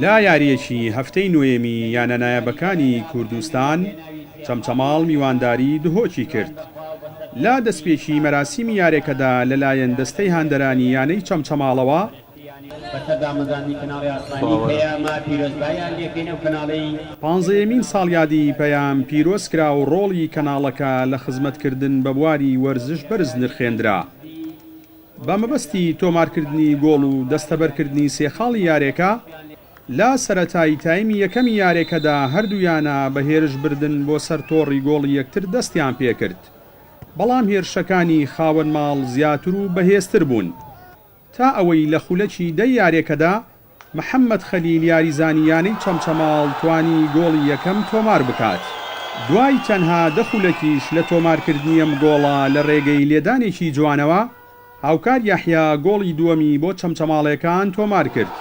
لا یاریەکی هەفتەی نوێمی یانە نایەبەکانی کوردستان چەمچەماڵ میوانداری دهۆکی کرد. لا دەستپێکی مەراسیمی یارێکەدا لەلایەن دەستەی هاندەرانی یانەی چەمچەماڵەوە 15مین ساڵیادی پەیام پیرۆز کرا و ڕۆڵی کەناڵەکە لە خزمەتکردن بە بواری وەرزش بەرز نرخێنرا. بە مەبەستی تۆمارکردنی گۆڵ و دەستەبەرکردنی سێخاڵی یارێکە لا سەرەتایی تایمی یەکەمی یارێکەدا هەردوویانە بە هێرش بردن بۆ سەر تۆڕی گۆڵی یەکتر دەستیان پێکرد. بەڵام هێرشەکانی خاوەن ماڵ زیاتر و بەهێزتر بوون تا ئەوەی لە خولەکی دەی یارێکەدا محەممەد خەلیل یاریزانیانەی چەمچەماڵ توانی گۆڵی یەکەم تۆمار بکات. دوای تەنها دەخولەکیش لە تۆمارکردنی ئەم گۆڵە لە ڕێگەی لێدانێکی جوانەوە هاوکار یاحیا گۆڵی دووەمی بۆ چەمچەماڵەکان تۆمار کرد.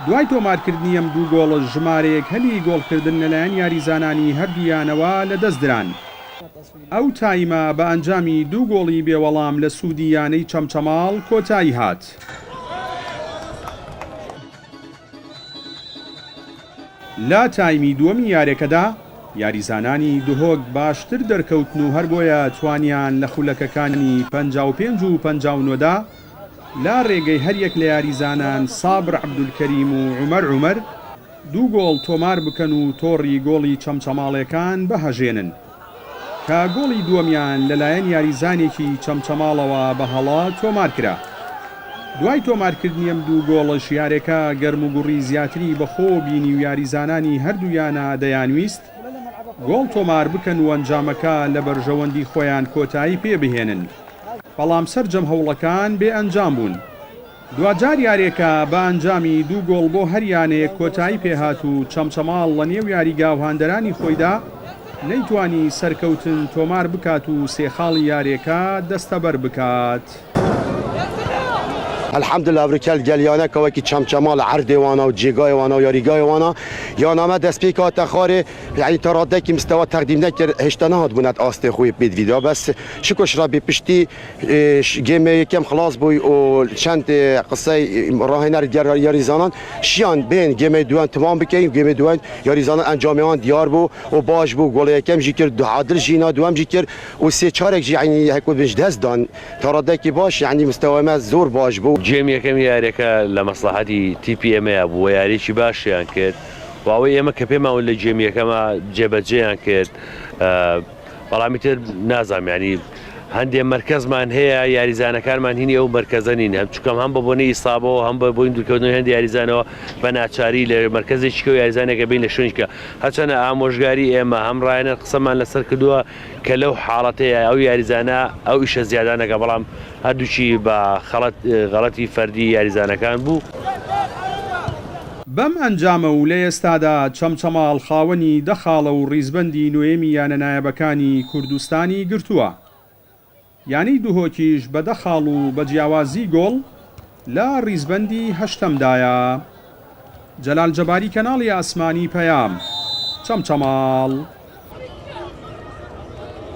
دوای تۆمارکردنی ئەم دوو گۆڵە ژمارەیەک هەلی گۆڵکردن لەلایەن یاریزانانی هەردوویانەوە لەدەستدران. ئەو تایمە بە ئەنجامی دوو گۆڵی بێوەڵام لە سوودی یانەی چەمچەماڵ کۆتایی هات. لا تایمی دووەمی یارێکەدا یاریزانانی دهۆک باشتر دەرکەوتن و هەر بۆیە توانیان لە خولەکەکانی 55 و 59دا لا ڕێگەی هەریەک لە یاریزانان سابر عەبدولکەریم و عومەر عومەر دوو گۆڵ تۆمار بکەن و تۆڕی گۆڵی چەمچەماڵەکان بەهەژێنن کە گۆڵی دووەمیان لەلایەن یاریزانێکی چەمچەماڵەوە بە هەڵا تۆمار کرا. دوای تۆمارکردنی ئەم دوو گۆڵەش یارێکە گەرم و گوڕی زیاتری بەخۆ بینی و یاریزانانی هەردوویانە دەیانویست گۆڵ تۆمار بکەن و ئەنجامەکە لە بەرژەوەندی خۆیان کۆتایی پێبهێنن. بەڵام سەرجەم هەوڵەکان بێ ئەنجام بوون. دوجار یارێکە بە ئەنجامی دوو گۆڵ بۆ هەریانەیە کۆتایی پێهات و چەمچەماڵ لە نێو یاریگاوهاندەرانی خۆیدا نەیتوانی سەرکەوتن تۆمار بکات و سێخاڵی یارێکە دەستەبەر بکات. الحمدلله ابرکل گلیانه که چمچمال عرض وانا و جیگای وانا و یاریگای وانا یا نامه دست پیکات خاره یعنی تراده که مستوى تقدیم نکرد هشتنه هات بوند آسته خوی بید ویدیو بس شکوش را بپشتی گیم یکم خلاص بوی و چند قصه راهنر یاریزانان شیان بین گیم دوان تمام بکنیم گیم دوان یاریزانان انجامیان دیار بو و باش بو گل یکم جیکر دو عادل جینا دوام جیکر و سه چارک یعنی هکو بنج دست دان تراده که باش یعنی مستوى ما زور باش بو جێم یەکەم یارێکە لە مەسلحەتی TPMەیە بووە یاریی باشیان کرد و ئەوەی ئێمە کە پێماون لە جێم یەکەمە جێبەجێیان کرد بەڵامی تر نازانم ینی هەندێک مەرکەزمان هەیە یاریزانەکانمان هینی ئەو مەرکەزە نین هەم چکەم هەم بە بۆنەی ئیسابەوە هەم بە بۆین دوورکەوتنەوەی هەندی یاریزانەوە بە ناچاری لە مەرکەزێکی و یاریزانێکە بین لە شوێنێکە هەرچەنە ئامۆژگاری ئێمە هەم ڕایەنە قسەمان لەسەر کردووە کە لەو حاڵەتەیە ئەو یاریزانە ئەو ئیشە زیادانەکە بەڵام هەردووچی بە غەڵەتی فەردی یاریزانەکان بوو. بەم ئەنجامە و لە ئێستادا چەمچەماڵ خاوەنی دەخاڵە و ڕیزبەندی نوێمی یانە نایەبەکانی کوردستانی گرتووە. یانی دوهۆکیش بە دەخاڵ و بە جیاوازی گۆڵ لە ڕیزبەندی هەشتەمدایە. جەلال جەباری کەناڵی ئاسمانی پەیام چەمچەماڵ.